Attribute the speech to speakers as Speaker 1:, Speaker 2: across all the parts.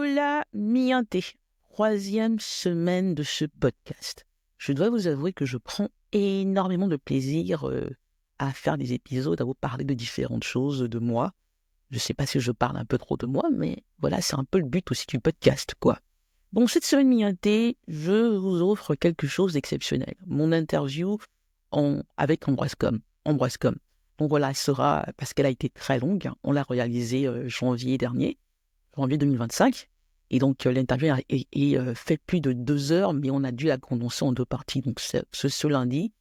Speaker 1: Hola Mianté, troisième semaine de ce podcast. Je dois vous avouer que je prends énormément de plaisir à faire des épisodes, à vous parler de différentes choses de moi. Je sais pas si je parle un peu trop de moi, mais voilà, c'est un peu le but aussi du podcast, quoi. Donc cette semaine Mianté, je vous offre quelque chose d'exceptionnel. Mon interview avec Ambroise Com. Ambroise Com. Donc voilà, elle sera, parce qu'elle a été très longue, hein, on l'a réalisée janvier dernier. Janvier 2025. Et donc, l'interview fait plus de 2 heures, mais on a dû la condenser en deux parties. Donc, ce lundi,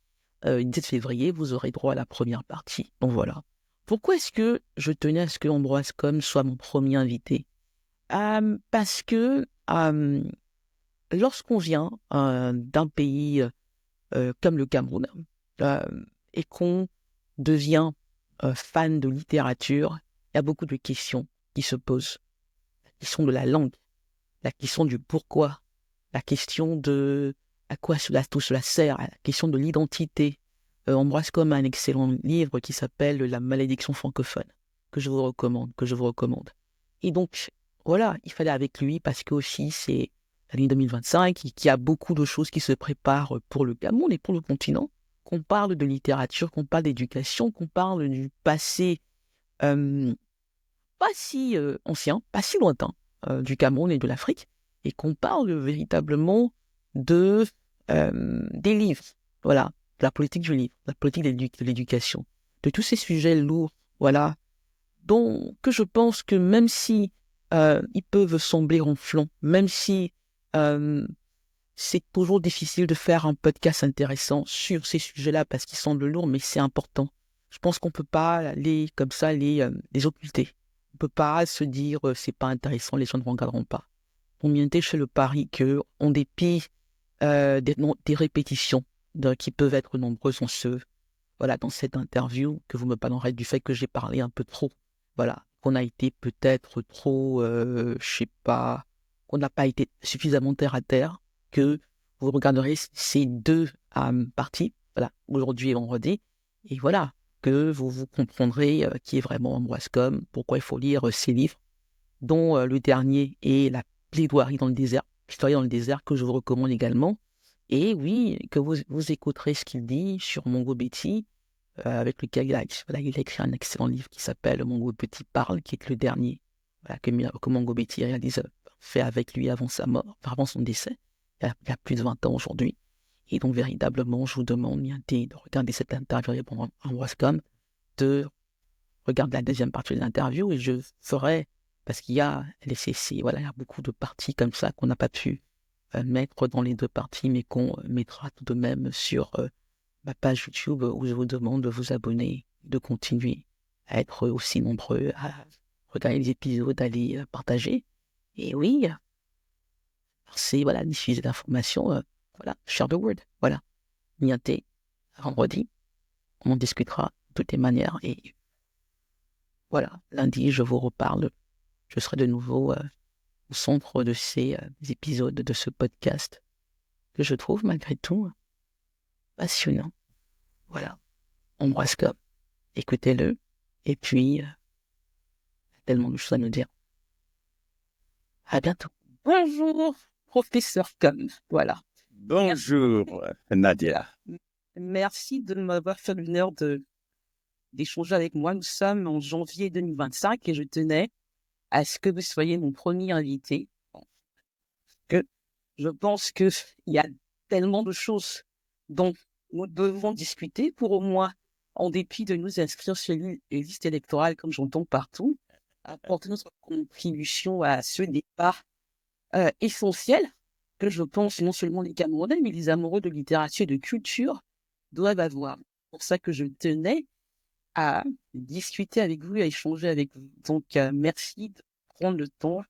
Speaker 1: 17 février, vous aurez droit à la première partie. Donc, voilà. Pourquoi est-ce que je tenais à ce que Ambroise Com soit mon premier invité? Parce que lorsqu'on vient d'un pays comme le Cameroun euh, et qu'on devient fan de littérature, il y a beaucoup de questions qui se posent. La question de la langue, la question du pourquoi, la question de à quoi tout cela sert, la question de l'identité. Ambroise Com a un excellent livre qui s'appelle La malédiction francophone, que je vous recommande. Et donc, voilà, il fallait avec lui parce que aussi c'est l'année 2025 et qu'il y a beaucoup de choses qui se préparent pour le Cameroun et pour le continent, qu'on parle de littérature, qu'on parle d'éducation, qu'on parle du passé euh, pas si ancien, pas si lointain du Cameroun et de l'Afrique, et qu'on parle véritablement de des livres, voilà, de la politique du livre, de la politique de l'éducation, de tous ces sujets lourds, voilà, dont que je pense que même si ils peuvent sembler ronflants, même si euh, c'est toujours difficile de faire un podcast intéressant sur ces sujets-là parce qu'ils semblent lourds, mais c'est important. Je pense qu'on peut pas comme ça les occulter. On peut pas se dire c'est pas intéressant, les gens ne regarderont pas. Combien de je fais le pari que, en dépit des répétitions qui peuvent être nombreuses voilà, dans cette interview, que vous me pardonnerez du fait que j'ai parlé un peu trop. Voilà, qu'on a été peut-être trop, je sais pas, qu'on n'a pas été suffisamment terre à terre, que vous regarderez ces deux parties, voilà, aujourd'hui et vendredi, et voilà, que vous comprendrez qui est vraiment Ambroise Com, pourquoi il faut lire ses livres, dont le dernier est La plaidoirie dans le désert, Plaidoirie dans le désert, que je vous recommande également. Et oui, que vous écouterez ce qu'il dit sur Mongo Betty, avec lequel voilà, il a écrit un excellent livre qui s'appelle Mongo Betty parle, qui est le dernier voilà, que Mongo Betty réalise, fait avec lui avant sa mort, enfin, avant son décès, il y a plus de 20 ans aujourd'hui. Et donc, véritablement, je vous demande bien de regarder cette interview pour Ambroise Com, de regarder la deuxième partie de l'interview, et je ferai, parce qu'il y a voilà, il y a beaucoup de parties comme ça qu'on n'a pas pu mettre dans les deux parties, mais qu'on mettra tout de même sur ma page YouTube où je vous demande de vous abonner, de continuer à être aussi nombreux, à regarder les épisodes, à les partager. Et oui, c'est voilà, diffuser l'information, voilà, share the word, voilà. Nianté, vendredi, on en discutera de toutes les manières. Et voilà, lundi, je vous reparle. Je serai de nouveau au centre de ces épisodes de ce podcast que je trouve malgré tout passionnant. Voilà, Ambroise Com, écoutez-le. Et puis, tellement de choses à nous dire. À bientôt. Bonjour, professeur Com. Voilà.
Speaker 2: Bonjour, Nadia.
Speaker 1: Merci de m'avoir fait l'honneur d'échanger avec moi. Nous sommes en janvier 2025 et je tenais à ce que vous soyez mon premier invité. Que je pense qu'il y a tellement de choses dont nous devons discuter pour au moins, en dépit de nous inscrire sur les listes électorales comme j'entends partout, apporter notre contribution à ce départ essentiel que je pense non seulement les Camerounais, mais les amoureux de littérature et de culture doivent avoir. C'est pour ça que je tenais à discuter avec vous, à échanger avec vous. Donc, merci de prendre le temps,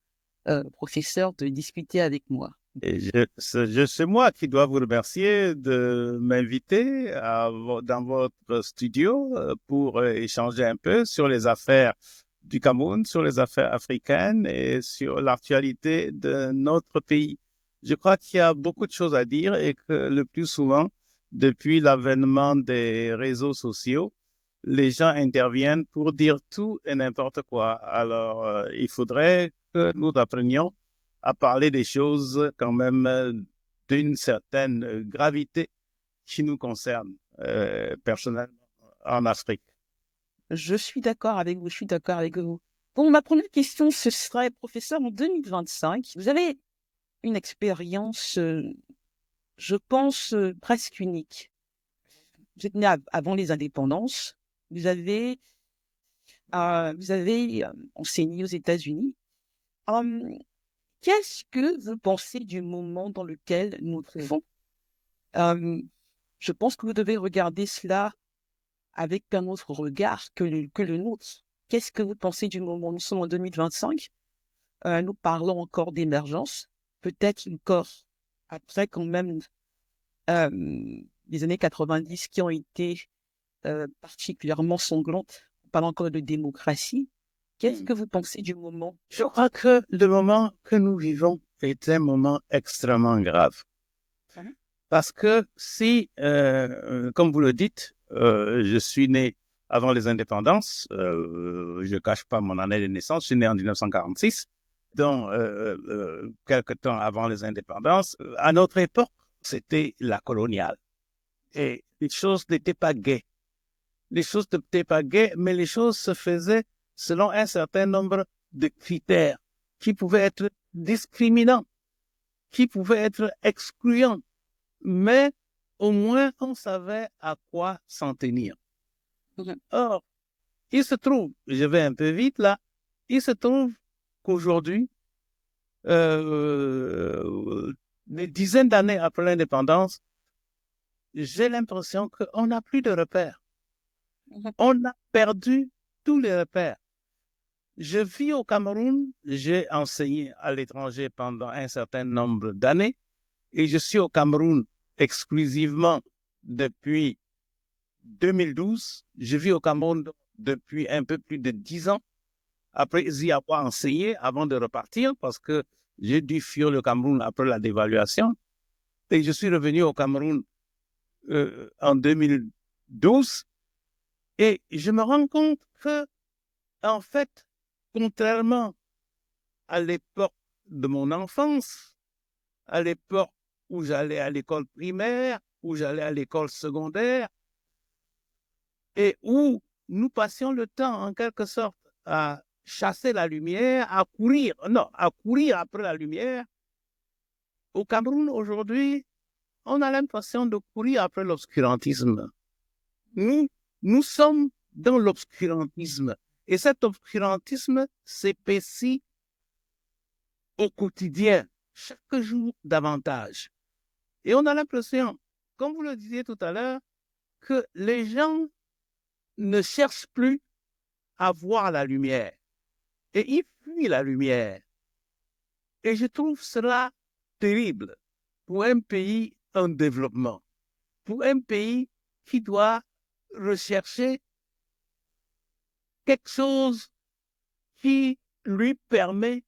Speaker 1: professeur, de discuter avec moi.
Speaker 2: Et c'est moi qui dois vous remercier de m'inviter dans votre studio pour échanger un peu sur les affaires du Cameroun, sur les affaires africaines et sur l'actualité de notre pays. Je crois qu'il y a beaucoup de choses à dire et que le plus souvent, depuis l'avènement des réseaux sociaux, les gens interviennent pour dire tout et n'importe quoi. Alors, il faudrait que nous apprenions à parler des choses quand même d'une certaine gravité qui nous concerne personnellement en Afrique.
Speaker 1: Je suis d'accord avec vous, je suis d'accord avec vous. Bon, ma première question, ce serait, professeur, en 2025, vous avez une expérience, je pense, presque unique. Vous êtes né avant les indépendances, vous avez enseigné aux États-Unis. Hum, Qu'est-ce que vous pensez du moment dans lequel nous nous trouvons? Je pense que vous devez regarder cela avec un autre regard que le nôtre. Qu'est-ce que vous pensez du moment? Nous sommes en 2025. Nous parlons encore d'émergence, peut-être encore après quand même les années 90 qui ont été particulièrement sanglantes. On parle encore de démocratie. Qu'est-ce que vous pensez du moment?
Speaker 2: Je crois que le moment que nous vivons est un moment extrêmement grave. Parce que si, comme vous le dites, je suis né avant les indépendances, je ne cache pas mon année de naissance, je suis né en 1946, donc quelque temps avant les indépendances. À notre époque, c'était la coloniale. Et les choses n'étaient pas gaies. Les choses n'étaient pas gaies, mais les choses se faisaient selon un certain nombre de critères qui pouvaient être discriminants, qui pouvaient être excluants, mais au moins on savait à quoi s'en tenir. Or, il se trouve, je vais un peu vite là, il se trouve qu'aujourd'hui, des dizaines d'années après l'indépendance, j'ai l'impression qu'on n'a plus de repères. On a perdu tous les repères. Je vis au Cameroun, j'ai enseigné à l'étranger pendant un certain nombre d'années et je suis au Cameroun exclusivement depuis 2012. Je vis au Cameroun depuis un peu plus de 10 ans. Après y avoir enseigné avant de repartir parce que j'ai dû fuir le Cameroun après la dévaluation. Et je suis revenu au Cameroun en 2012 et je me rends compte que, en fait, contrairement à l'époque de mon enfance, à l'époque où j'allais à l'école primaire, où j'allais à l'école secondaire, et où nous passions le temps, en quelque sorte, à chasser la lumière, à courir après la lumière. Au Cameroun, aujourd'hui, on a l'impression de courir après l'obscurantisme. Nous sommes dans l'obscurantisme. Et cet obscurantisme s'épaissit au quotidien, chaque jour davantage. Et on a l'impression, comme vous le disiez tout à l'heure, que les gens ne cherchent plus à voir la lumière. Et ils fuient la lumière. Et je trouve cela terrible pour un pays en développement, pour un pays qui doit rechercher quelque chose qui lui permet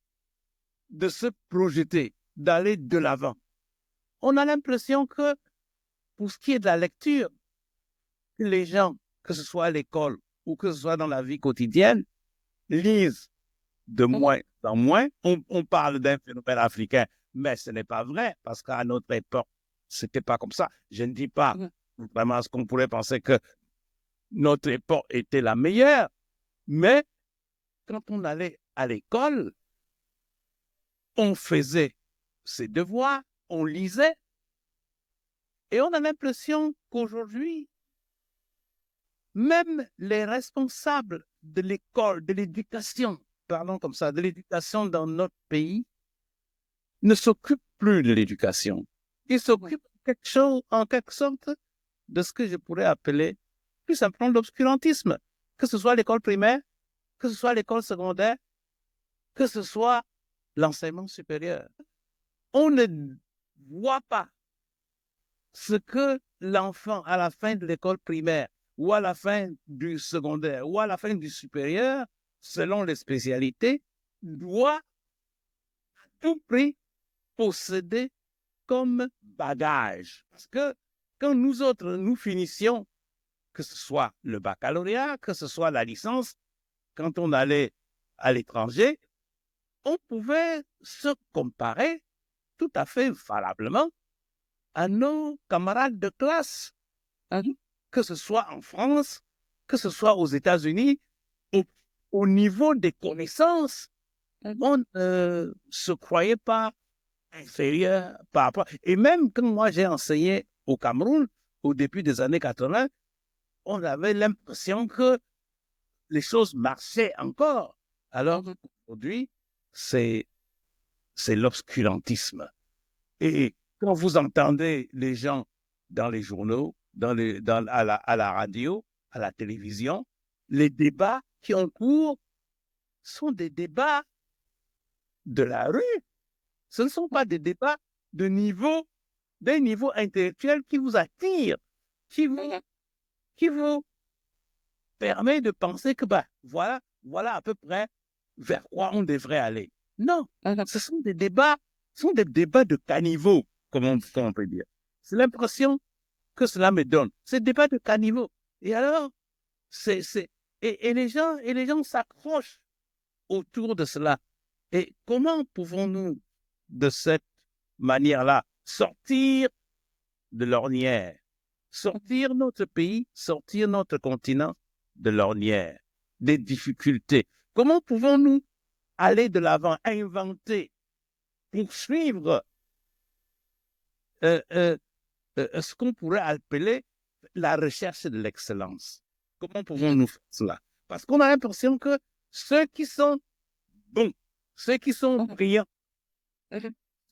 Speaker 2: de se projeter, d'aller de l'avant. On a l'impression que, pour ce qui est de la lecture, les gens, que ce soit à l'école ou que ce soit dans la vie quotidienne, lisent de moins en moins. On parle d'un phénomène africain, mais ce n'est pas vrai, parce qu'à notre époque, ce n'était pas comme ça. Je ne dis pas vraiment ce qu'on pourrait penser que notre époque était la meilleure, mais quand on allait à l'école, on faisait ses devoirs, on lisait, et on a l'impression qu'aujourd'hui, même les responsables de l'école, de l'éducation, parlons comme ça, de l'éducation dans notre pays, ne s'occupent plus de l'éducation. Ils s'occupent en quelque sorte de ce que je pourrais appeler plus simplement l'obscurantisme, que ce soit l'école primaire, que ce soit l'école secondaire, que ce soit l'enseignement supérieur. On ne voit pas ce que l'enfant, à la fin de l'école primaire, ou à la fin du secondaire, ou à la fin du supérieur, selon les spécialités, doit à tout prix posséder comme bagage. Parce que quand nous autres, nous finissions, que ce soit le baccalauréat, que ce soit la licence, quand on allait à l'étranger, on pouvait se comparer tout à fait valablement à nos camarades de classe, que ce soit en France, que ce soit aux États-Unis, et au niveau des connaissances, on ne se croyait pas inférieur par rapport. Et même quand moi j'ai enseigné au Cameroun, au début des années 80, on avait l'impression que les choses marchaient encore. Alors aujourd'hui, c'est l'obscurantisme. Et quand vous entendez les gens dans les journaux, à la radio, à la télévision, les débats qui ont cours sont des débats de la rue. Ce ne sont pas des débats d'un niveau intellectuel qui vous attire, qui vous permet de penser que voilà à peu près vers quoi on devrait aller. Non, ce sont des débats de caniveau, comme on peut dire. C'est l'impression que cela me donne. C'est des débats de caniveau. Et alors, et les gens s'accrochent autour de cela. Et comment pouvons-nous, de cette manière-là, sortir de l'ornière, sortir notre pays, sortir notre continent de l'ornière, des difficultés? Comment pouvons-nous aller de l'avant, inventer, poursuivre ce qu'on pourrait appeler la recherche de l'excellence? Comment pouvons-nous faire cela? Parce qu'on a l'impression que ceux qui sont bons, ceux qui sont brillants,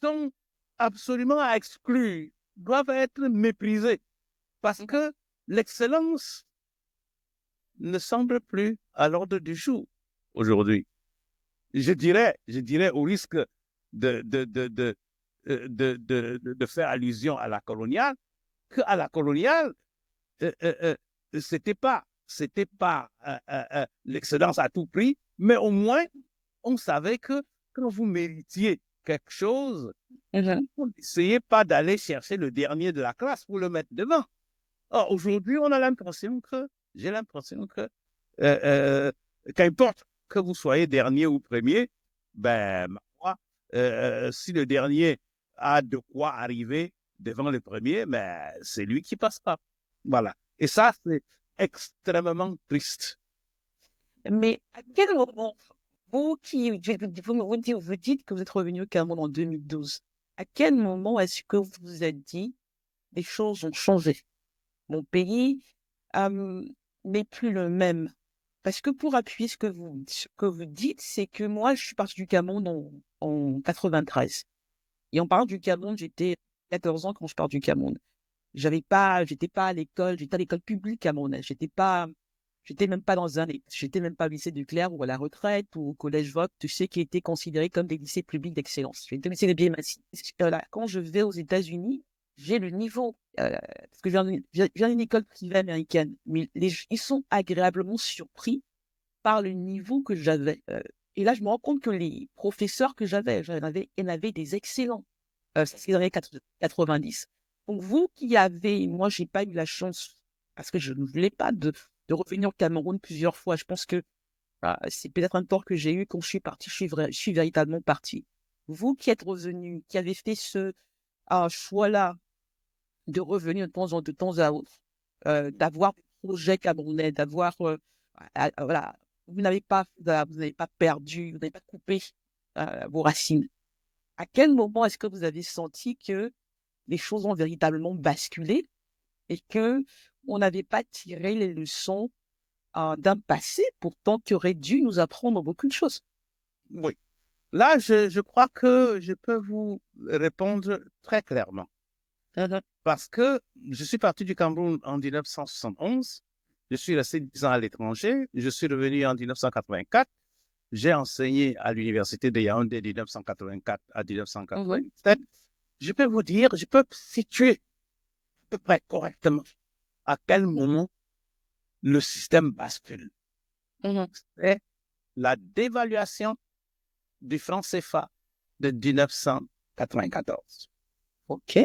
Speaker 2: sont absolument à exclure, doivent être méprisés, parce que l'excellence ne semble plus à l'ordre du jour aujourd'hui. Je dirais au risque de faire allusion à la coloniale, qu'à la coloniale, c'était pas l'excellence à tout prix, mais au moins, on savait que quand vous méritiez quelque chose, vous n'essayez pas d'aller chercher le dernier de la classe pour le mettre devant. Or, aujourd'hui, j'ai l'impression que, qu'importe que vous soyez dernier ou premier, si le dernier a de quoi arriver devant le premier, c'est lui qui passe pas. Voilà. Et ça, c'est extrêmement triste.
Speaker 1: Mais à quel moment, vous dites que vous êtes revenu au Cameroun en 2012, à quel moment est-ce que vous vous êtes dit, les choses ont changé? Mon pays n'est plus le même. Parce que pour appuyer ce que vous dites, c'est que moi, je suis partie du Cameroun en 93. Et en parlant du Cameroun, j'étais 14 ans quand je pars du Cameroun. J'étais pas à l'école, j'étais à l'école publique camerounaise. J'étais même pas j'étais même pas au lycée du Clerc ou à la retraite ou au collège Vogue, tu sais, qui étaient considérés comme des lycées publics d'excellence. J'étais au lycée de Biémassi. Quand je vais aux États-Unis, j'ai le niveau, parce que je viens d'une école privée américaine, mais ils sont agréablement surpris par le niveau que j'avais. Et là, je me rends compte que les professeurs que j'avais, il y en avait des excellents. C'est les années 90. Donc, vous qui avez, moi, j'ai pas eu la chance, parce que je ne voulais pas de revenir au Cameroun plusieurs fois. Je pense que c'est peut-être un tort que j'ai eu quand je suis parti. Je suis véritablement parti. Vous qui êtes revenu, qui avez fait ce choix-là de revenir de temps à autre, d'avoir des projets camerounais, d'avoir, voilà, vous n'avez pas perdu, vous n'avez pas coupé vos racines. À quel moment est-ce que vous avez senti que les choses ont véritablement basculé et que on n'avait pas tiré les leçons d'un passé pourtant qui aurait dû nous apprendre beaucoup de choses?
Speaker 2: Oui. Là, je crois que je peux vous répondre très clairement. Parce que je suis parti du Cameroun en 1971, je suis resté 10 ans à l'étranger, je suis revenu en 1984, j'ai enseigné à l'université de Yaoundé de 1984 à 1987. Je peux vous dire, je peux situer à peu près correctement à quel moment le système bascule. C'est la dévaluation du franc CFA de 1994. OK?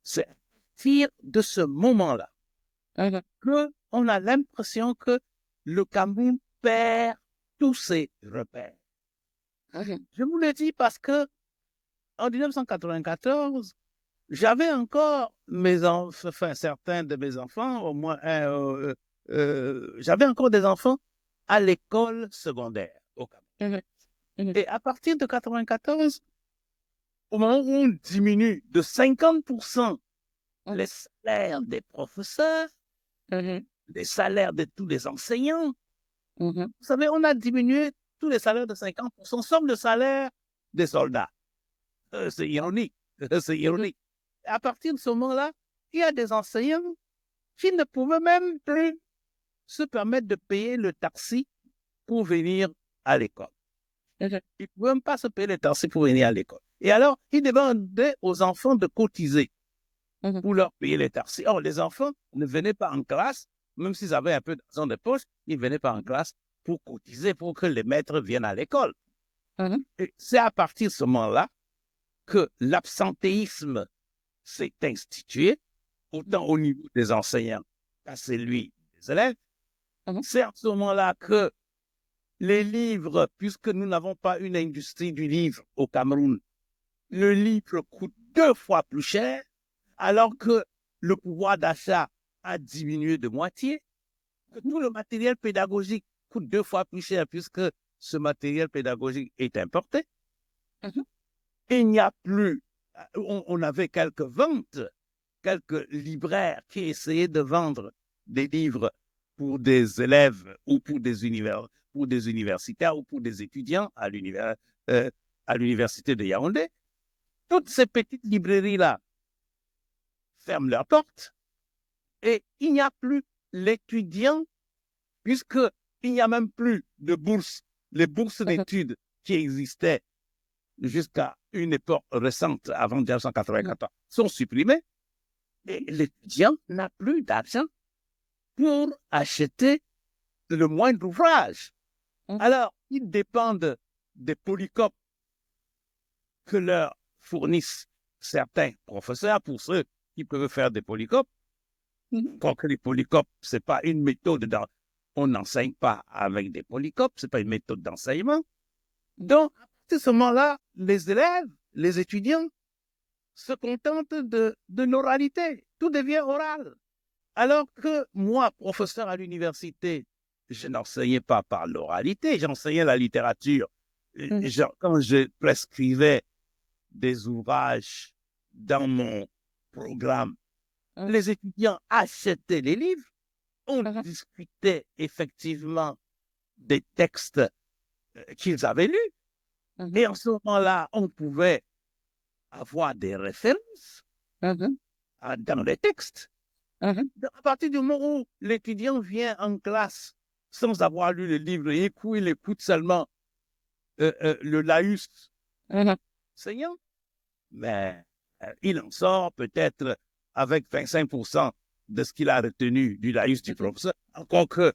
Speaker 2: C'est à partir de ce moment-là qu'on a l'impression que le Cameroun perd tous ses repères. Je vous le dis parce que en 1994, j'avais encore certains de mes enfants, au moins j'avais encore des enfants à l'école secondaire au Cameroun. Et à partir de 94, au moment où on diminue de 50% les salaires des professeurs, les salaires de tous les enseignants, vous savez, on a diminué tous les salaires de 50%, sauf le salaire des soldats. C'est ironique. C'est ironique. À partir de ce moment-là, il y a des enseignants qui ne pouvaient même plus se permettre de payer le taxi pour venir à l'école. Ils ne pouvaient même pas se payer le taxi pour venir à l'école. Et alors, ils demandaient aux enfants de cotiser pour leur payer les taxis. Or, les enfants ne venaient pas en classe, même s'ils avaient un peu d'argent de poche, ils ne venaient pas en classe pour cotiser, pour que les maîtres viennent à l'école. Et c'est à partir de ce moment-là que l'absentéisme s'est institué, autant au niveau des enseignants qu'à celui des élèves. C'est à ce moment-là que les livres, puisque nous n'avons pas une industrie du livre au Cameroun, le livre coûte 2 fois plus cher, alors que le pouvoir d'achat a diminué de moitié, que tout le matériel pédagogique coûte 2 fois plus cher, puisque ce matériel pédagogique est importé. Il n'y a plus, on avait quelques ventes, quelques libraires qui essayaient de vendre des livres pour des élèves ou pour des universitaires ou pour des étudiants à l'université de Yaoundé. Toutes ces petites librairies-là ferment leurs portes et il n'y a plus l'étudiant, puisqu'il n'y a même plus de bourses. Les bourses d'études qui existaient jusqu'à une époque récente, avant 1994, sont supprimées. Et l'étudiant n'a plus d'argent pour acheter le moindre ouvrage. Alors, ils dépendent des polycopes que leur fournissent certains professeurs, pour ceux qui peuvent faire des polycopes. Quoique les polycopes, ce n'est pas une méthode, on n'enseigne pas avec des polycopes, ce n'est pas une méthode d'enseignement. Donc, à partir de ce moment-là, les élèves, les étudiants, se contentent de l'oralité. Tout devient oral. Alors que moi, professeur à l'université, je n'enseignais pas par l'oralité, j'enseignais la littérature. Quand je prescrivais des ouvrages dans mon programme, les étudiants achetaient les livres, on discutait effectivement des textes qu'ils avaient lus. Et en ce moment-là, on pouvait avoir des références dans les textes. À partir du moment où l'étudiant vient en classe sans avoir lu le livre et il écoute seulement le laïus enseignant, mais il en sort peut-être avec 25% de ce qu'il a retenu du laïus du professeur, encore que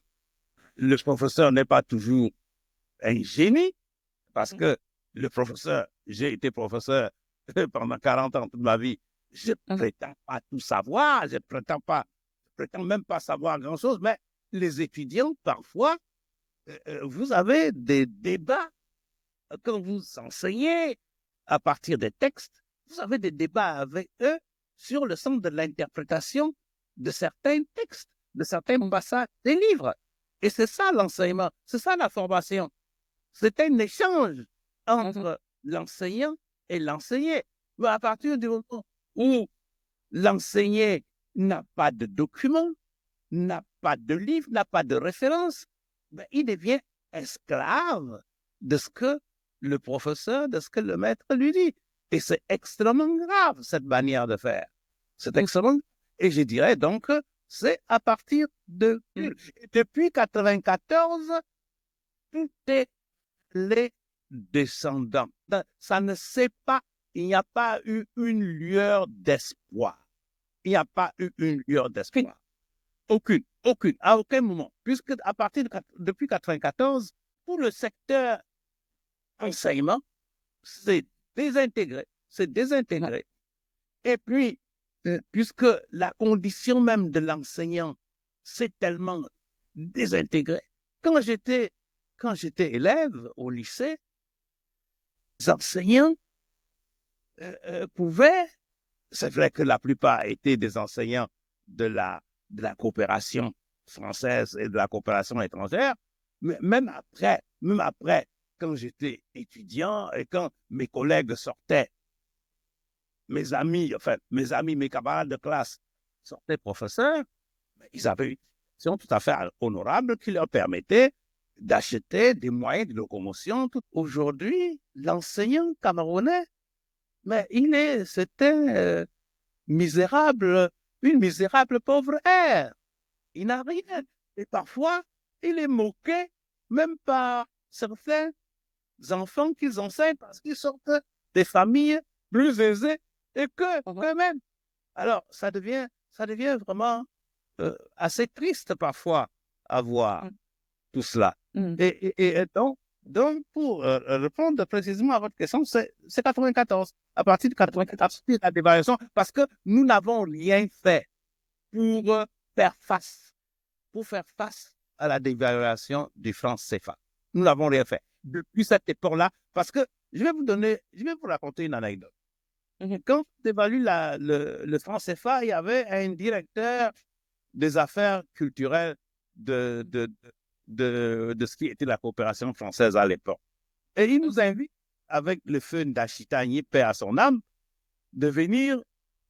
Speaker 2: le professeur n'est pas toujours un génie, parce que le professeur, j'ai été professeur pendant 40 ans toute ma vie, je ne prétends pas tout savoir, je ne prétends même pas savoir grand-chose, mais les étudiants, parfois, vous avez des débats quand vous enseignez à partir des textes, vous avez des débats avec eux sur le sens de l'interprétation de certains textes, de certains passages des livres. Et c'est ça l'enseignement, c'est ça la formation. C'est un échange entre l'enseignant et l'enseigné. Mais à partir du moment où l'enseigné n'a pas de documents, n'a pas de livre, n'a pas de référence, ben, il devient esclave de ce que le professeur, de ce que le maître lui dit. Et c'est extrêmement grave, cette manière de faire. C'est extrêmement. Et je dirais donc que c'est à partir de. Depuis 1994, tout est les descendants. Ça ne sait pas, il n'y a pas eu une lueur d'espoir. Il n'y a pas eu une lueur d'espoir. Aucune, à aucun moment. Puisque depuis 1994, pour le secteur enseignement, c'est désintégré. Et puis, puisque la condition même de l'enseignant s'est tellement désintégrée, quand j'étais élève au lycée, enseignants pouvaient, c'est vrai que la plupart étaient des enseignants de la coopération française et de la coopération étrangère, mais même après, quand j'étais étudiant et quand mes collègues sortaient, mes camarades de classe sortaient professeurs, ils avaient une situation tout à fait honorable qui leur permettait d'acheter des moyens de locomotion. Aujourd'hui, l'enseignant camerounais, mais c'était misérable, une misérable pauvre ère. Il n'a rien. Et parfois, il est moqué même par certains enfants qu'ils enseignent parce qu'ils sortent des familles plus aisées et qu'eux-mêmes. Alors, ça devient vraiment assez triste parfois à voir tout cela. Et donc, pour répondre précisément à votre question, c'est 94. À partir de 94, la dévaluation, parce que nous n'avons rien fait pour faire face à la dévaluation du franc CFA. Nous n'avons rien fait depuis cette époque-là, parce que je vais vous raconter une anecdote. Quand on dévalue le franc CFA, il y avait un directeur des affaires culturelles de ce qui était la coopération française à l'époque. Et il nous invite, avec le feu d'Achitagny, paix à son âme, de venir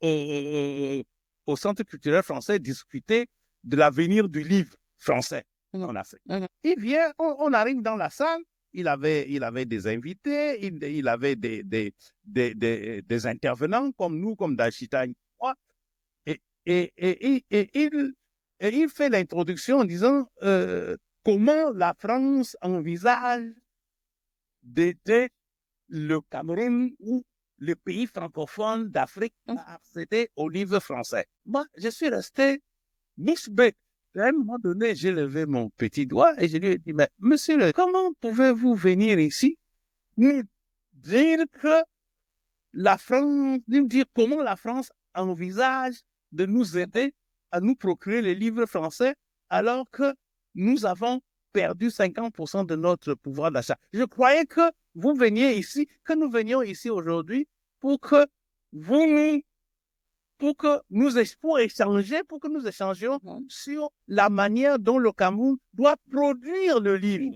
Speaker 2: au Centre culturel français discuter de l'avenir du livre français en Afrique. Il vient, on arrive dans la salle, il avait des invités, il avait des intervenants comme nous, comme d'Achitagny. Et il fait l'introduction en disant comment la France envisage d'aider le Cameroun ou le pays francophone d'Afrique à accéder au livre français. Moi, je suis resté bouche bée. À un moment donné, j'ai levé mon petit doigt et je lui ai dit, mais monsieur, comment pouvez-vous venir ici nous dire que nous dire comment la France envisage de nous aider à nous procurer les livres français alors que nous avons perdu 50% de notre pouvoir d'achat. Je croyais que nous venions ici aujourd'hui pour que nous échangions sur la manière dont le Cameroun doit produire le livre.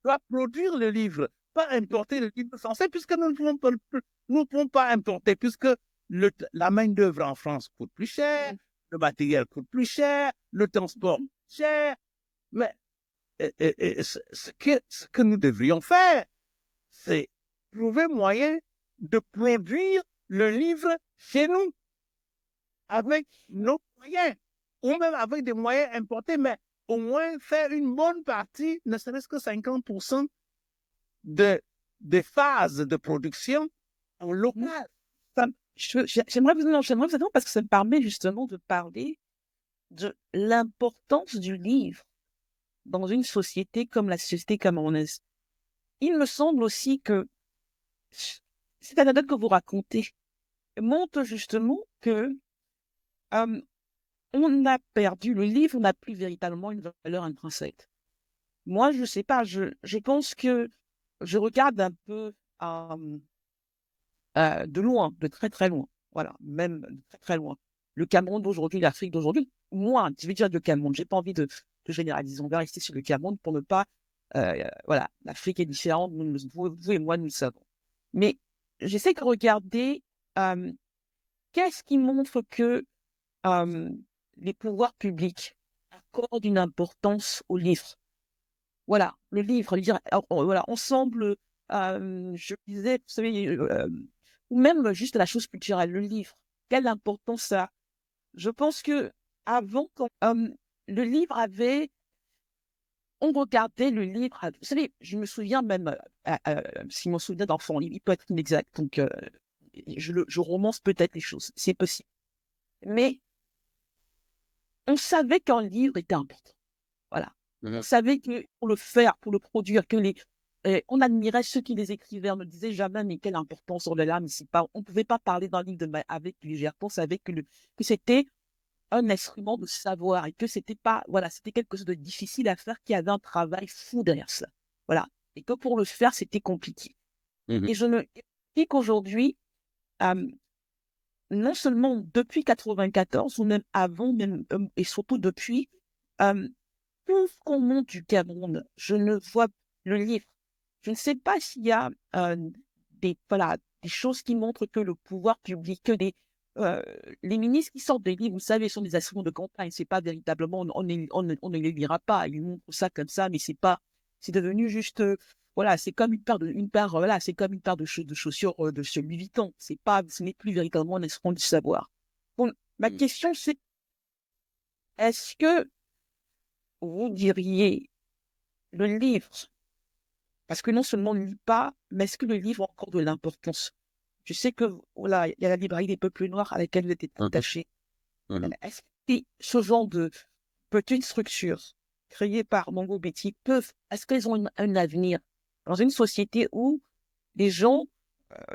Speaker 2: Doit produire le livre, pas importer le livre français, puisque nous ne pouvons pas importer, puisque la main-d'œuvre en France coûte plus cher, le matériel coûte plus cher, le transport coûte cher. Mais ce que nous devrions faire, c'est trouver moyen de produire le livre chez nous, avec nos moyens, ou même avec des moyens importés, mais au moins faire une bonne partie, ne serait-ce que 50% des phases de production en local.
Speaker 1: J'aimerais vous attendre parce que ça me permet justement de parler de l'importance du livre dans une société comme la société camerounaise. Il me semble aussi que cette anecdote que vous racontez montre justement que on a perdu le livre, on n'a plus véritablement une valeur intrinsèque. Moi, je sais pas, je pense que je regarde un peu de loin, de très très loin, voilà, même de très très loin. Le Cameroun d'aujourd'hui, l'Afrique d'aujourd'hui, moi, je vais dire le Cameroun, j'ai pas envie de généraliser, on va rester sur le Cameroun pour ne pas, voilà, l'Afrique est différente, vous et moi, nous le savons. Mais j'essaie de regarder qu'est-ce qui montre que les pouvoirs publics accordent une importance au livre. Voilà, le livre, voilà, ensemble, je disais, vous savez, ou même juste la chose culturelle, le livre, quelle importance ça a. Je pense que avant, quand le livre on regardait le livre, vous savez, je me souviens même, si mon souvenir d'enfant, il peut être inexact, donc je romance peut-être les choses, c'est possible. Mais on savait qu'un livre était important. Voilà. On savait que pour le faire, pour le produire, on admirait ceux qui les écrivaient. On ne disait jamais, mais quelle importance on est là, mais c'est pas, on ne pouvait pas parler d'un livre avec légèreté. On savait que c'était un instrument de savoir et que c'était pas, voilà, c'était quelque chose de difficile à faire, qui avait un travail fou derrière ça. Voilà. Et que pour le faire, c'était compliqué. Et je me dis qu'aujourd'hui, non seulement depuis 94, ou même avant, même, et surtout depuis, tout ce qu'on monte du Cameroun, je ne vois le livre. Je ne sais pas s'il y a des choses qui montrent que le pouvoir public, que les ministres qui sortent des livres, vous savez, sont des instruments de campagne. C'est pas véritablement, on ne les lira pas. Ils montrent ça comme ça, mais c'est devenu juste, voilà, c'est comme voilà, c'est comme une paire de chaussures de chez Louis Vuitton. Ce n'est plus véritablement un instrument du savoir. Bon, ma question, c'est, est-ce que vous diriez le livre, parce que non seulement on ne lit pas, mais est-ce que le livre a encore de l'importance? Je sais que, voilà, il y a la librairie des peuples noirs à laquelle vous êtes attaché. Est-ce que ce genre de petites structures créées par Mongo Betty est-ce qu'elles ont un avenir dans une société où les gens,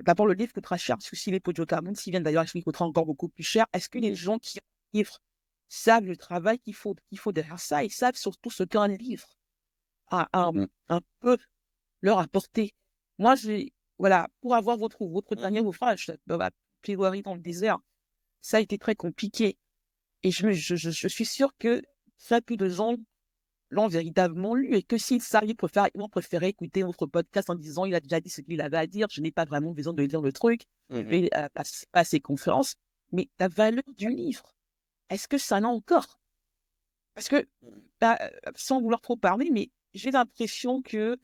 Speaker 1: d'abord le livre coûtera cher, parce que s'il est pour Joe Cameron, s'il vient d'ailleurs, il coûtera encore beaucoup plus cher. Est-ce que les gens qui ont un livre savent le travail qu'il faut derrière ça, et savent surtout ce qu'un livre a un peu leur apporter? Moi, voilà, pour avoir votre dernier ouvrage, Plaidoirie dans le désert, ça a été très compliqué. Et je suis sûre que très peu de gens l'ont véritablement lu, et que s'ils savent, ils vont préférer écouter votre podcast en disant il a déjà dit ce qu'il avait à dire, je n'ai pas vraiment besoin de lire le truc, je vais passer à ses conférences. Mais la valeur du livre, est-ce que ça en a encore? Parce que, sans vouloir trop parler, mais j'ai l'impression que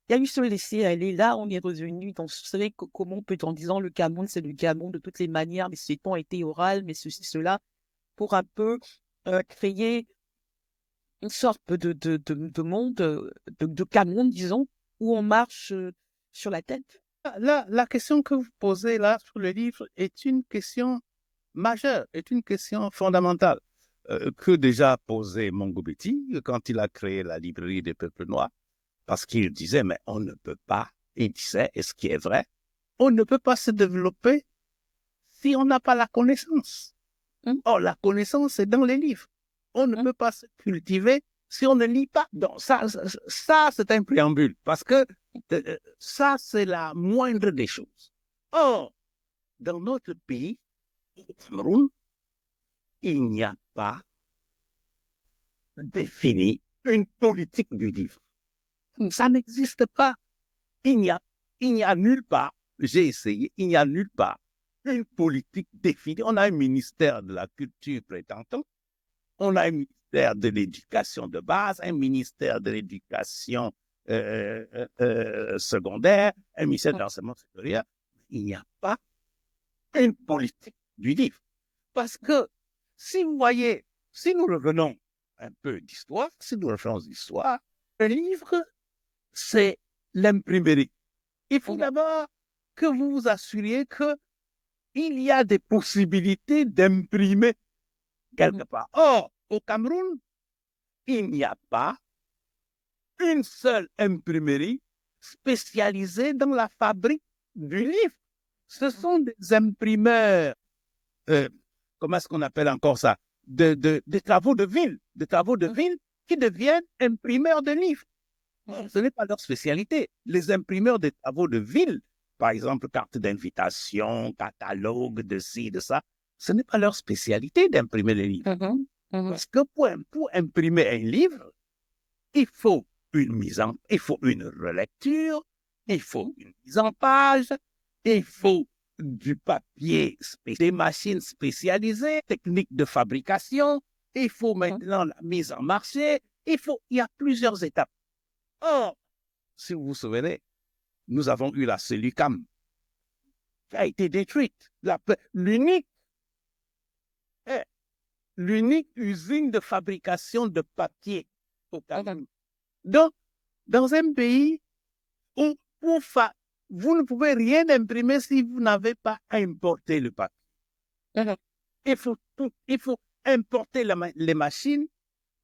Speaker 1: il y a eu ce laisser aller. Là, on est revenu dans, vous savez, comment peut, en disant le Cameroun, c'est le Cameroun de toutes les manières, mais ces temps été oral, mais ceci, cela, pour un peu créer une sorte de monde, de Cameroun, disons, où on marche sur la tête.
Speaker 2: La question que vous posez là sur le livre est une question majeure, est une question fondamentale que déjà posait Mongo Betty quand il a créé la librairie des peuples noirs, parce qu'il disait, mais on ne peut pas, il disait, et ce qui est vrai, on ne peut pas se développer si on n'a pas la connaissance. Or, la connaissance, c'est dans les livres. On ne peut pas se cultiver si on ne lit pas. Donc, ça c'est un préambule, parce que ça, c'est la moindre des choses. Or, dans notre pays, au Cameroun, il n'y a pas défini une politique du livre. Ça n'existe pas. Il n'y a nulle part, j'ai essayé, il n'y a nulle part une politique définie. On a un ministère de la culture prétentant, on a un ministère de l'éducation de base, un ministère de l'éducation secondaire, un ministère de l'enseignement supérieur. Il n'y a pas une politique du livre. Parce que si vous voyez, si nous revenons un peu d'histoire, si nous revenons d'histoire, le livre, c'est l'imprimerie. Il faut d'abord que vous vous assuriez qu'il y a des possibilités d'imprimer quelque part. Or, au Cameroun, il n'y a pas une seule imprimerie spécialisée dans la fabrique du livre. Ce sont des imprimeurs, comment est-ce qu'on appelle encore ça, des travaux de ville, qui deviennent imprimeurs de livres. Ce n'est pas leur spécialité. Les imprimeurs des travaux de ville, par exemple, carte d'invitation, catalogue de ci, de ça, ce n'est pas leur spécialité d'imprimer les livres. Parce que pour imprimer un livre, il faut il faut une relecture, il faut une mise en page, il faut du papier, des machines spécialisées, techniques de fabrication, il faut maintenant la mise en marché, il y a plusieurs étapes. Or, si vous vous souvenez, nous avons eu la Cellucam qui a été détruite. L'unique usine de fabrication de papier au Cameroun. Donc, dans un pays où vous ne pouvez rien imprimer si vous n'avez pas importé le papier. Il faut importer les machines,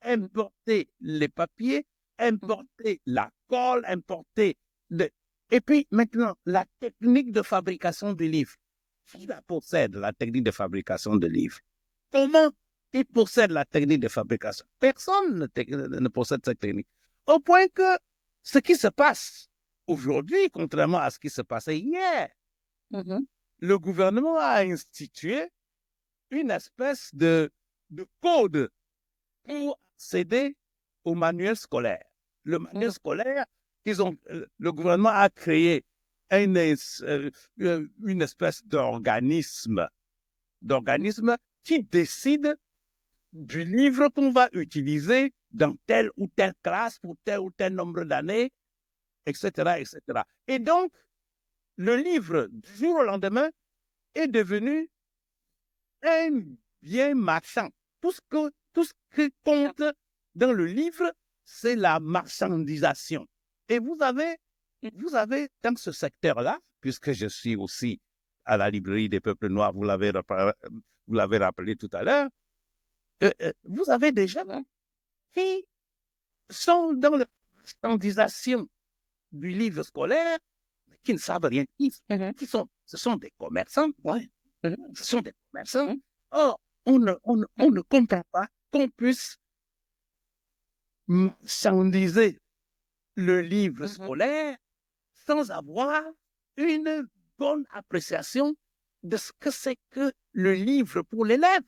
Speaker 2: importer les papiers, importer la colle, et puis maintenant, la technique de fabrication du livre. Qui la possède, la technique de fabrication de livres? Comment il possède la technique de fabrication? Personne ne possède cette technique. Au point que ce qui se passe aujourd'hui, contrairement à ce qui se passait hier, le gouvernement a institué une espèce de code pour accéder au manuel scolaire. Le manuel scolaire, le gouvernement a créé une espèce d'organisme qui décide du livre qu'on va utiliser dans telle ou telle classe pour tel ou tel nombre d'années, etc., etc. Et donc, le livre, du jour au lendemain, est devenu un bien marchand. Tout ce qui compte dans le livre, c'est la marchandisation. Et vous avez dans ce secteur-là, puisque je suis aussi à la librairie des peuples noirs, vous l'avez rappelé tout à l'heure, vous avez des gens qui sont dans la marchandisation du livre scolaire, qui ne savent rien, ce sont des commerçants, ce sont des commerçants. Or, on ne comprend pas qu'on puisse marchandiser le livre scolaire sans avoir une bonne appréciation de ce que c'est que le livre pour l'élève.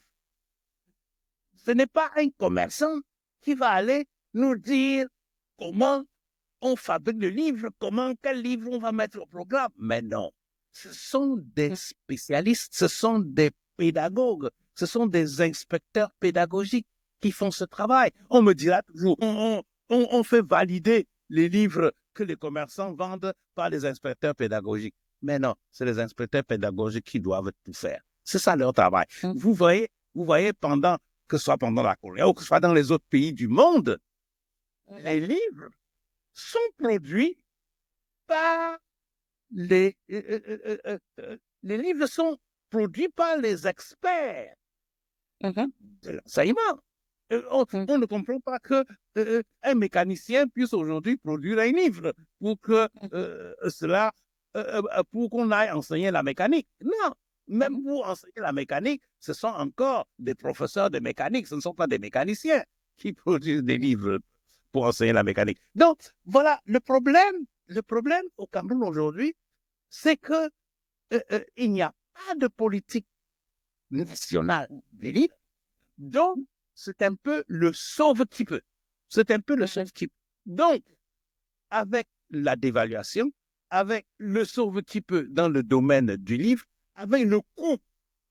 Speaker 2: Ce n'est pas un commerçant qui va aller nous dire comment on fabrique le livre, quel livre on va mettre au programme. Mais non, ce sont des spécialistes, ce sont des pédagogues, ce sont des inspecteurs pédagogiques qui font ce travail. On me dira toujours, on fait valider les livres que les commerçants vendent par les inspecteurs pédagogiques. Mais non, c'est les inspecteurs pédagogiques qui doivent tout faire. C'est ça leur travail. Vous voyez, que ce soit pendant la Corée ou que ce soit dans les autres pays du monde, les livres sont produits par les livres sont produits par les experts de l'enseignement. On ne comprend pas que un mécanicien puisse aujourd'hui produire un livre pour que pour qu'on aille enseigner la mécanique. Non, même pour enseigner la mécanique, ce sont encore des professeurs de mécanique, ce ne sont pas des mécaniciens qui produisent des livres pour enseigner la mécanique. Donc, voilà, le problème au Cameroun aujourd'hui, c'est que il n'y a pas de politique nationale des livres. Donc, c'est un peu le sauve-qui-peut. C'est un peu le sauve-qui-peut. Donc, avec la dévaluation, avec le sauve-qui-peut dans le domaine du livre, avec le coût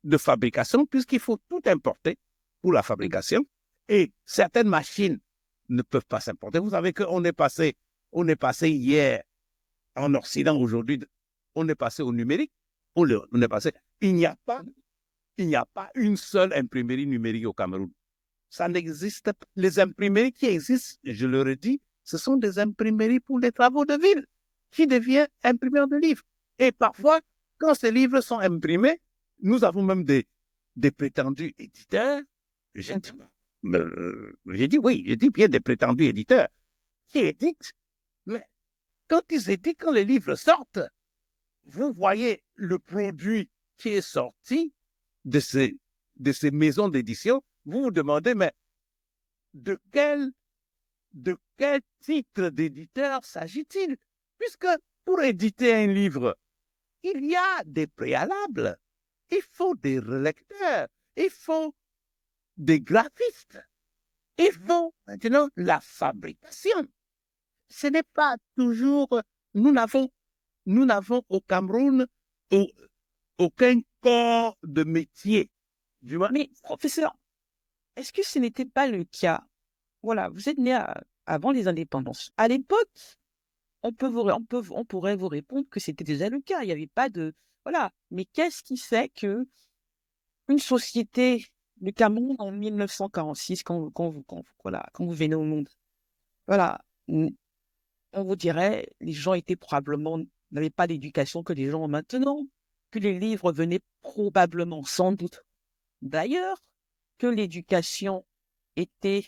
Speaker 2: de fabrication, puisqu'il faut tout importer pour la fabrication, et certaines machines ne peuvent pas s'importer. Vous savez qu'on est passé hier en Occident, aujourd'hui, on est passé au numérique. Il n'y a pas une seule imprimerie numérique au Cameroun. Ça n'existe pas. Les imprimeries qui existent, je le redis, ce sont des imprimeries pour les travaux de ville, qui deviennent imprimeurs de livres. Et parfois, quand ces livres sont imprimés, nous avons même des prétendus éditeurs. J'ai dit bien des prétendus éditeurs qui éditent, mais quand les livres sortent, vous voyez le produit qui est sorti de ces maisons d'édition, vous vous demandez, mais de quel titre d'éditeur s'agit-il? Puisque pour éditer un livre, il y a des préalables, il faut des relecteurs, il faut des graphistes, il faut maintenant la fabrication. Ce n'est pas toujours... Nous n'avons au Cameroun aucun corps de métier.
Speaker 1: Mais professeur, est-ce que ce n'était pas le cas? Voilà, vous êtes né avant les indépendances. À l'époque, on pourrait vous répondre que c'était déjà le cas. Il n'y avait pas de... Voilà. Mais qu'est-ce qui fait que une société, le Cameroun en 1946, quand vous venez au monde, voilà, on vous dirait, les gens n'avaient pas l'éducation que les gens ont maintenant, que les livres venaient probablement, sans doute, d'ailleurs, que l'éducation était,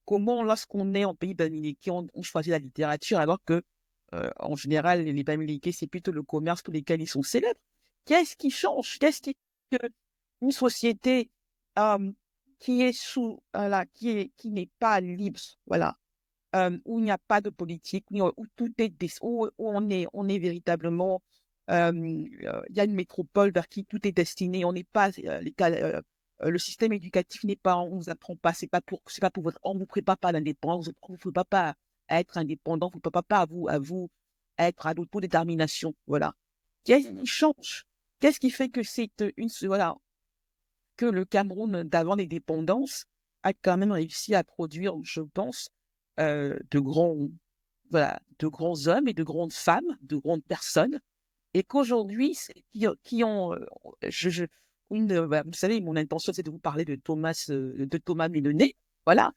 Speaker 1: comment lorsqu'on est en pays bamileke, on choisit la littérature, alors que, en général, les bamileke, c'est plutôt le commerce pour lesquels ils sont célèbres. Qu'est-ce qui change? Qu'est-ce qui que une société qui est qui n'est pas libre, voilà, où il n'y a pas de politique, où tout est où on est véritablement, il y a une métropole vers qui tout est destiné. On n'est pas le système éducatif n'est pas, on vous apprend pas, c'est pas pour votre, on vous prépare pas à l'indépendance, on vous prépare pas à être indépendant, on vous prépare pas à vous être à l'autodétermination. Voilà. Qu'est-ce qui change? Qu'est-ce qui fait que voilà, que le Cameroun d'avant l'indépendance a quand même réussi à produire, je pense, de de grands hommes et de grandes femmes, de grandes personnes, et qu'aujourd'hui, qui ont, vous savez, mon intention, c'est de vous parler de Thomas Millet. Voilà.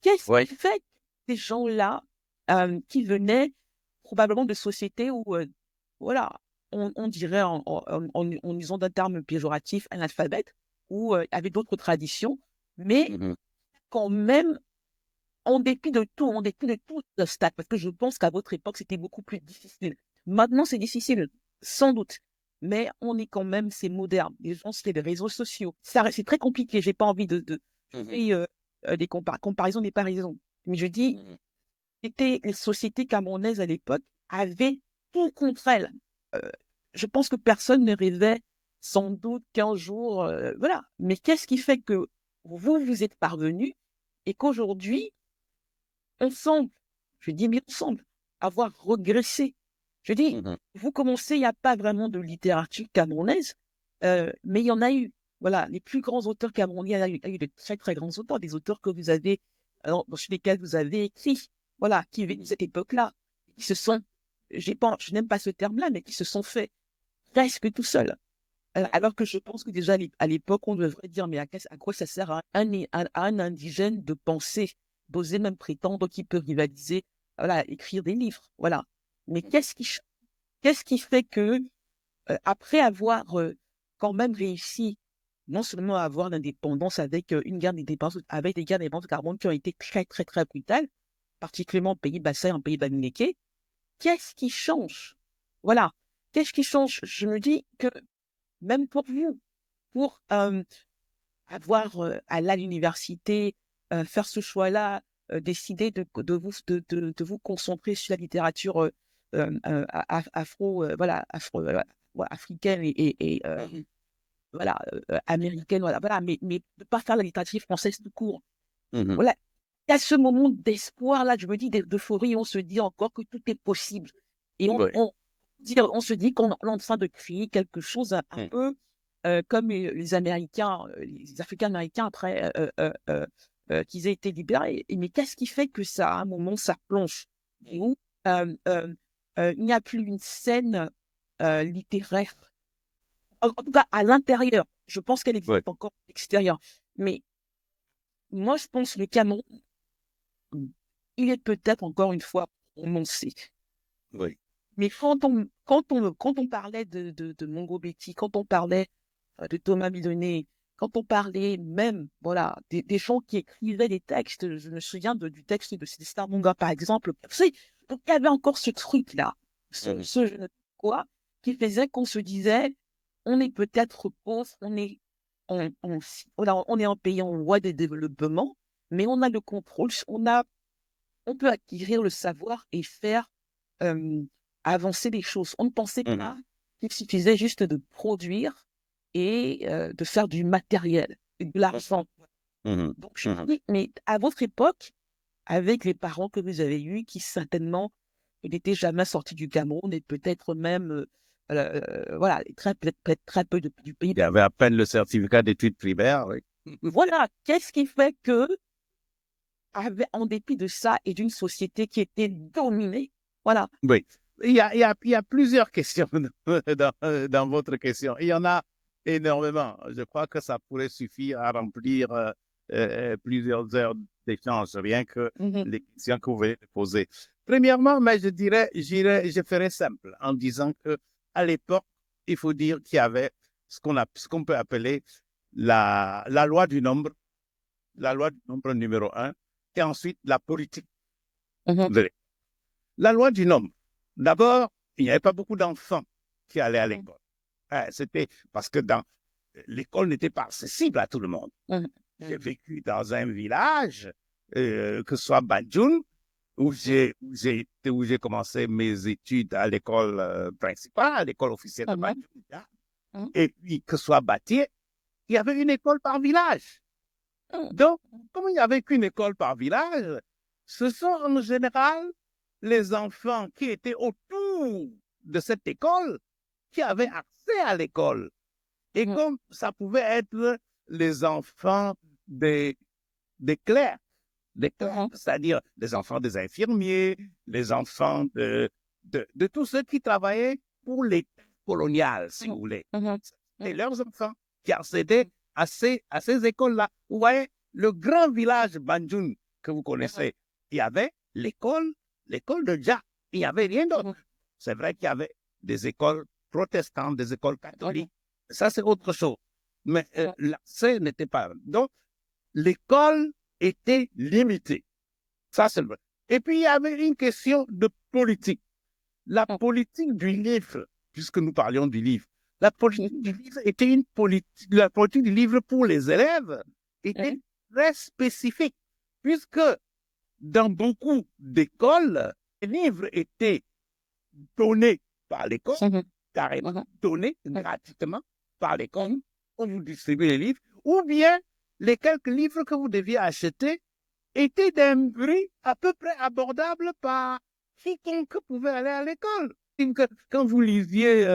Speaker 1: Qu'est-ce qui fait que ces gens-là, qui venaient probablement de sociétés où, voilà, on dirait en usant d'un terme péjoratif, un alphabet, ou avec d'autres traditions, mais quand même, en dépit de tout obstacle, parce que je pense qu'à votre époque, c'était beaucoup plus difficile. Maintenant, c'est difficile, sans doute, mais on est quand même, c'est moderne. Les gens, c'est les réseaux sociaux. C'est très compliqué. J'ai pas envie de faire des comparaisons n'est pas raison. Mais je dis, les sociétés camerounaises à l'époque avaient tout contre elles. Euh, je pense que personne ne rêvait sans doute qu'un jour, voilà. Mais qu'est-ce qui fait que vous êtes parvenus et qu'aujourd'hui, on semble, je dis bien ensemble, avoir régressé. Je dis, vous commencez, il n'y a pas vraiment de littérature camerounaise, mais il y en a eu. Voilà, les plus grands auteurs camerounais, il y a eu de très très grands auteurs, des auteurs que vous avez, sur lesquels vous avez écrit, voilà, qui viennent de cette époque-là, qui se sont, je n'aime pas ce terme-là, mais qui se sont faits presque tout seuls. Alors que je pense que déjà à l'époque, on devrait dire, mais à quoi ça sert à un indigène de penser, d'oser même prétendre qu'il peut rivaliser, voilà, écrire des livres, voilà. Mais qu'est-ce qui fait que, après avoir quand même réussi, non seulement à avoir l'indépendance avec une guerre d'indépendance, avec des guerres d'indépendance carbone qui ont été très, très, très brutales, particulièrement au pays Bassin, en pays Bamileke, qu'est-ce qui change? Voilà. Qu'est-ce qui change? Je me dis que même pour vous, pour aller à l'université, faire ce choix-là, décider de vous concentrer sur la littérature africaine et voilà, américaine, voilà, mais de ne pas faire la littérature française tout court. Voilà. Il y a ce moment d'espoir-là, je me dis, d'euphorie, on se dit encore que tout est possible. Et on se dit qu'on est en train de créer quelque chose un peu comme les Américains, les Africains américains après qu'ils aient été libérés. Mais qu'est-ce qui fait que ça, à un moment, ça plonge et où il n'y a plus une scène littéraire, en tout cas à l'intérieur. Je pense qu'elle existe encore à l'extérieur. Mais moi, je pense que le Cameroun, il est peut-être encore une fois prononcé. Mais quand on parlait de Mongo Betty, quand on parlait de Thomas Millet, quand on parlait même, voilà, des gens qui écrivaient des textes, je me souviens du texte de Célestin Monga, par exemple. Donc, il y avait encore ce truc-là, ce je ne sais quoi, qui faisait qu'on se disait, on est peut-être pauvre, on est un pays en voie de développement, mais on a le contrôle, on peut acquérir le savoir et faire avancer les choses. On ne pensait pas qu'il suffisait juste de produire et de faire du matériel, de l'argent. Donc, je me dis, mais à votre époque, avec les parents que vous avez eus, qui certainement n'étaient jamais sortis du Cameroun et peut-être même, voilà, peut-être très peu du pays.
Speaker 2: Il y avait à peine le certificat d'études primaires.
Speaker 1: Voilà, qu'est-ce qui fait que, en dépit de ça et d'une société qui était dominée, voilà.
Speaker 2: Oui, il y a plusieurs questions dans votre question. Il y en a énormément. Je crois que ça pourrait suffire à remplir plusieurs heures d'échange, rien que les questions que vous venez de poser. Premièrement, mais je ferais simple en disant que à l'époque, il faut dire qu'il y avait ce qu'on peut appeler la loi du nombre numéro 1, et ensuite la politique. La loi du nombre. D'abord, il n'y avait pas beaucoup d'enfants qui allaient à l'école. C'était parce que l'école n'était pas accessible à tout le monde. J'ai vécu dans un village, que ce soit Banjul, où j'ai commencé mes études à l'école principale, à l'école officielle de Banjul. Et puis, que ce soit Bâtier, il y avait une école par village. Donc, comme il n'y avait qu'une école par village, ce sont en général les enfants qui étaient autour de cette école qui avaient accès à l'école. Et comme ça pouvait être les enfants des clercs, c'est-à-dire les enfants des infirmiers, les enfants de tous ceux qui travaillaient pour l'État colonial, si vous voulez. Et leurs enfants qui accédaient à ces écoles-là. Vous voyez, le grand village Banjul que vous connaissez, il y avait l'école de Dja. Il n'y avait rien d'autre. C'est vrai qu'il y avait des écoles protestantes, des écoles catholiques. Ça, c'est autre chose. Mais l'accès n'était pas. Donc, l'école était limitée. Ça, c'est vrai. Et puis, il y avait une question de politique. La politique du livre, puisque nous parlions du livre, la politique du livre était la politique du livre pour les élèves était très spécifique, puisque dans beaucoup d'écoles, les livres étaient donnés par l'école, carrément donnés gratuitement par l'école, on vous distribue les livres, ou bien les quelques livres que vous deviez acheter étaient d'un prix à peu près abordable par quiconque pouvait aller à l'école. Quand vous lisiez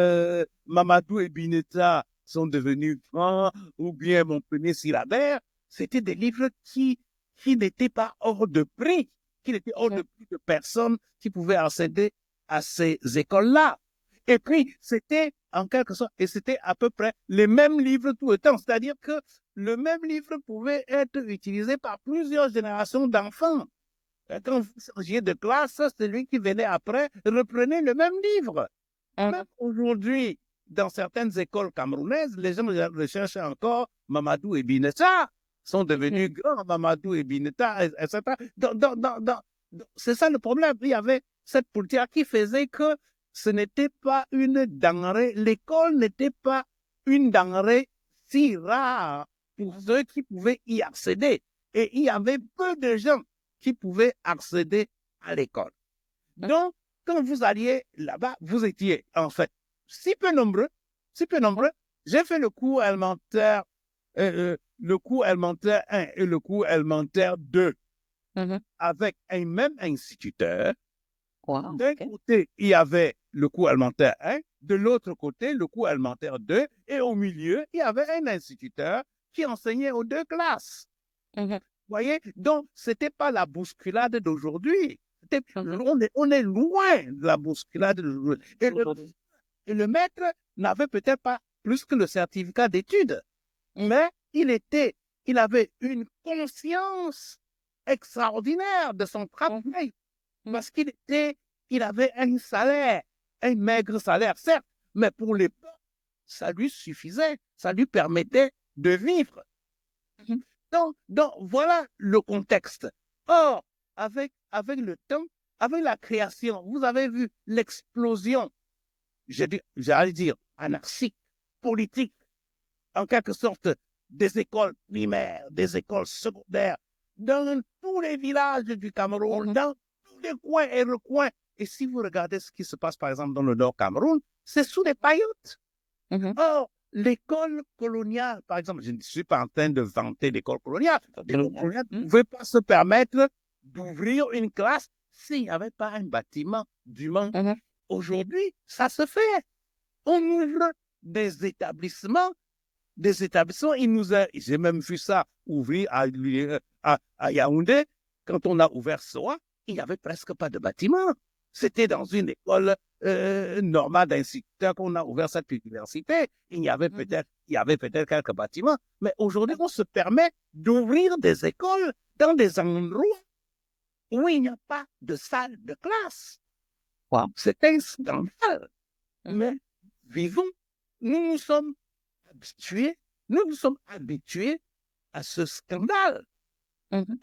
Speaker 2: Mamadou et Bineta sont devenus francs, ou bien Mon premier syllabaire, c'était des livres qui n'étaient pas hors de prix, qui n'étaient hors de prix de personnes qui pouvaient accéder à ces écoles-là. Et puis, c'était en quelque sorte, et c'était à peu près les mêmes livres tout le temps. C'est-à-dire que le même livre pouvait être utilisé par plusieurs générations d'enfants. Quand vous changiez de classe, celui qui venait après reprenait le même livre. Même aujourd'hui, dans certaines écoles camerounaises, les gens recherchent encore Mamadou et Bineta, sont devenus grands, Mamadou et Bineta, etc. C'est ça le problème. Il y avait cette politique qui faisait que ce n'était pas une denrée, l'école n'était pas une denrée si rare pour ceux qui pouvaient y accéder. Et il y avait peu de gens qui pouvaient accéder à l'école. Donc, quand vous alliez là-bas, vous étiez en fait si peu nombreux. J'ai fait le cours élémentaire 1 et le cours élémentaire 2 avec un même instituteur. D'un côté, il y avait le cours élémentaire 1, de l'autre côté, le cours élémentaire 2, et au milieu, il y avait un instituteur qui enseignait aux deux classes. Vous voyez? Donc, ce n'était pas la bousculade d'aujourd'hui. On est loin de la bousculade d'aujourd'hui. Et le maître n'avait peut-être pas plus que le certificat d'études, mais il avait une conscience extraordinaire de son travail. Parce qu'il avait un salaire, un maigre salaire, certes, mais pour l'époque, ça lui suffisait, ça lui permettait de vivre. Donc voilà le contexte. Or, avec le temps, avec la création, vous avez vu l'explosion, j'allais dire, anarchique, politique, en quelque sorte, des écoles primaires, des écoles secondaires, dans tous les villages du Cameroun, dans tous les coins et recoins. Et si vous regardez ce qui se passe, par exemple, dans le Nord Cameroun, c'est sous les paillotes. Or, l'école coloniale, par exemple, je ne suis pas en train de vanter l'école coloniale. L'école coloniale ne pouvait pas se permettre d'ouvrir une classe s'il n'y avait pas un bâtiment dûment. Aujourd'hui, ça se fait. On ouvre des établissements. J'ai même vu ça ouvrir à Yaoundé. Quand on a ouvert SOA, il n'y avait presque pas de bâtiment. C'était dans une école normale d'instituteurs qu'on a ouvert cette université. Il y avait peut-être quelques bâtiments. Mais aujourd'hui, on se permet d'ouvrir des écoles dans des endroits où il n'y a pas de salle de classe. C'est un scandale. Mais vivons, nous nous sommes habitués à ce scandale.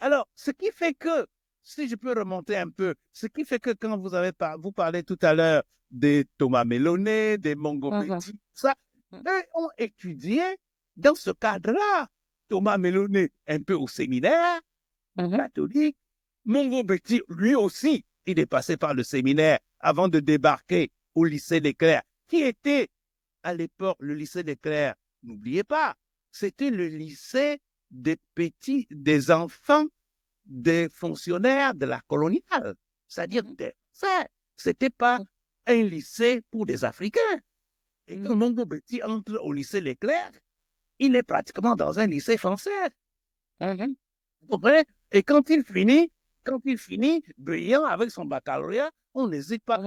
Speaker 2: Alors, ce qui fait que, si je peux remonter un peu, ce qui fait que quand vous parlez tout à l'heure des Thomas Mélonnet, des Mongo Petit, ça, eux ont étudié dans ce cadre-là. Thomas Mélonnet, un peu au séminaire catholique, Mongo Betty, lui aussi, il est passé par le séminaire avant de débarquer au lycée des Clercs. Qui était à l'époque le lycée des Clercs? N'oubliez pas, c'était le lycée des enfants des fonctionnaires de la coloniale, c'est-à-dire des Français. C'était pas un lycée pour des Africains. Et quand Mongo Betty entre au lycée Leclerc, il est pratiquement dans un lycée français. Vous comprenez? Et quand il finit brillant avec son baccalauréat, on n'hésite pas,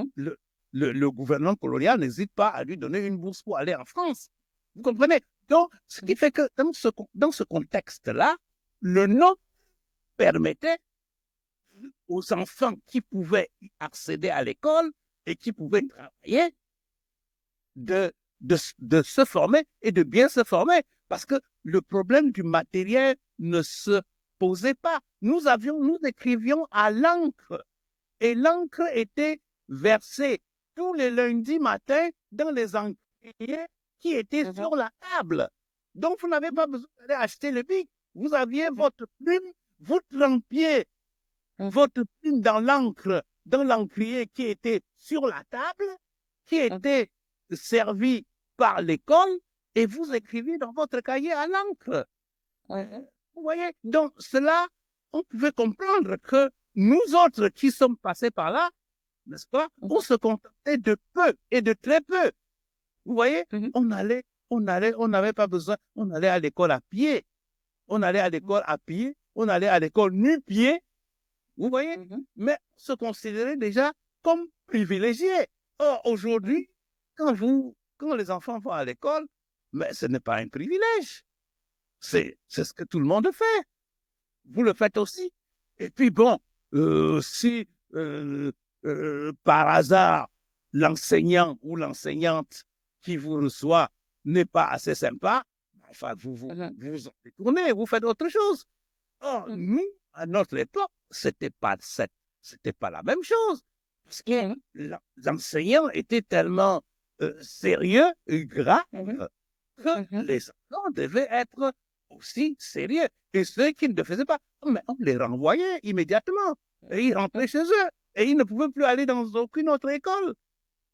Speaker 2: le gouvernement colonial n'hésite pas à lui donner une bourse pour aller en France. Vous comprenez? Donc, ce qui fait que dans ce contexte-là, le nom permettait aux enfants qui pouvaient accéder à l'école et qui pouvaient travailler de se former et de bien se former. Parce que le problème du matériel ne se posait pas. Nous écrivions à l'encre. Et l'encre était versée tous les lundis matins dans les encriers qui étaient sur la table. Donc, vous n'avez pas besoin d'aller acheter le bic. Vous aviez votre plume, vous trempiez votre plume dans l'encre, dans l'encrier qui était sur la table, qui était servi par l'école, et vous écrivez dans votre cahier à l'encre. Vous voyez? Donc, cela, on pouvait comprendre que nous autres qui sommes passés par là, n'est-ce pas, on se contentait de peu et de très peu. Vous voyez? On n'avait pas besoin, on allait à l'école à pied. On allait à l'école à pied, on allait à l'école nu-pied. Vous voyez? Mais on se considérait déjà comme privilégiés. Or, aujourd'hui, quand les enfants vont à l'école, mais ce n'est pas un privilège. C'est ce que tout le monde fait. Vous le faites aussi. Et puis bon, si par hasard, l'enseignant ou l'enseignante qui vous reçoit n'est pas assez sympa, enfin, vous en détournez, vous faites autre chose. Or, nous, à notre époque, c'était pas la même chose. Parce que l'enseignant était tellement sérieux et gras que les enfants devaient être aussi sérieux. Et ceux qui ne le faisaient pas, mais on les renvoyait immédiatement. Et ils rentraient chez eux. Et ils ne pouvaient plus aller dans aucune autre école.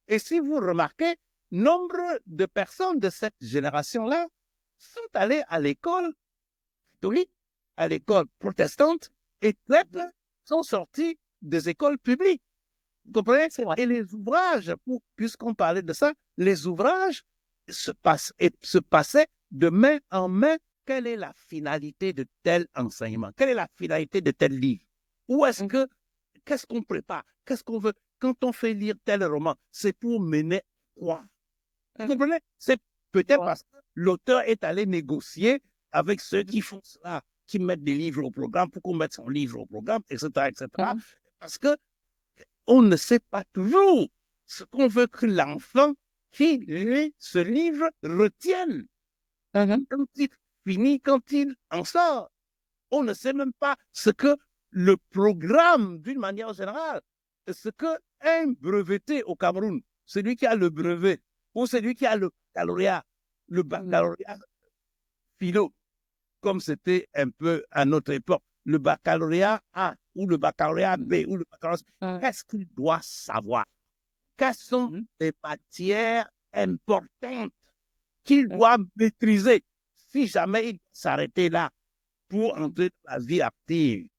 Speaker 2: Et si vous remarquez, nombre de personnes de cette génération-là sont allées à l'école catholique, à l'école protestante, et très peu sont sortis des écoles publiques. Vous comprenez? Et les ouvrages, puisqu'on parlait de ça, les ouvrages se passaient de main en main. Quelle est la finalité de tel enseignement? Quelle est la finalité de tel livre? Qu'est-ce qu'on prépare? Qu'est-ce qu'on veut? Quand on fait lire tel roman, c'est pour mener quoi? Vous comprenez? C'est peut-être parce que l'auteur est allé négocier avec ceux qui font cela, qui mettent des livres au programme, pour qu'on mette son livre au programme, etc., etc. Parce que on ne sait pas toujours ce qu'on veut que l'enfant qui lit ce livre retienne. Quand il finit, quand il en sort, on ne sait même pas ce que le programme, d'une manière générale, ce qu'un breveté au Cameroun, celui qui a le brevet, ou celui qui a le baccalauréat philo, comme c'était un peu à notre époque, le baccalauréat A ou le baccalauréat B ou le baccalauréat, qu'est-ce qu'il doit savoir? Quelles sont les matières importantes qu'il doit maîtriser si jamais il s'arrêtait là pour entrer dans la vie active?